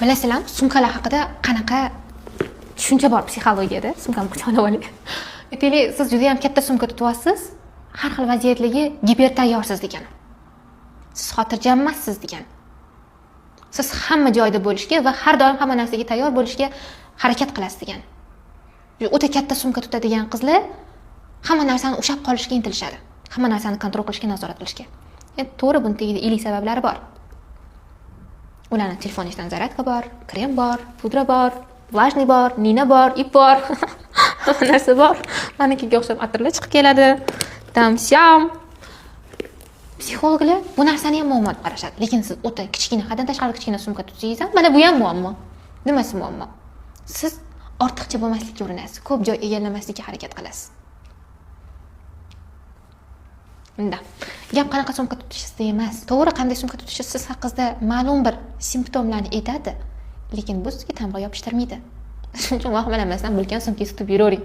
Bilasizlarmi, sumkalar haqida qanaqa tushuncha bor psixologiyada? Sumkani quchoqlab oling. Aytaylik, siz juda ham katta sumka tutyapsiz, har xil vaziyatligi gipertayyorsiz degani. Siz xotirjam emassiz degani. Siz hamma joyda bo'lishga va har doim hamma narsaga tayyor bo'lishga harakat qilasiz degani. O'ta katta sumka tutadigan qizlar hamma narsani ushlab qolishga intilishadi. Hamma narsani kontrol qilishga, nazorat qilishga. Endi to'g'ri buni tegida iliy sabablari bor. Ularning telefonidan zaryadka bor, krem bor, pudra bor, vlajniy bor, nina bor, ip bor. Hamma narsa bor. Manikiga o'xshab atirlar chiqib keladi. Tam-sham. Psixologlar bu narsani ham muammo deb qarashadi. Lekin siz o'ta kichkina, haddan tashqari kichkina sumka tutsangiz ham, mana bu ham muammo. Nimasi muammo? Siz ortiqcha bo'lmaslikka urinasiz, ko'p joy egallamaslikka harakat qilasiz. Unda gap qanaqa sumka tutishingizda emas, to'g'ri qanday sumka tutishingiz siz haqingizda ma'lum bir simptomlarni aytadi, lekin bu sizga tamg'a yopishtirmaydi. Shuning uchun vahimalamasdan bilgan sumkangizni tutib yuravering.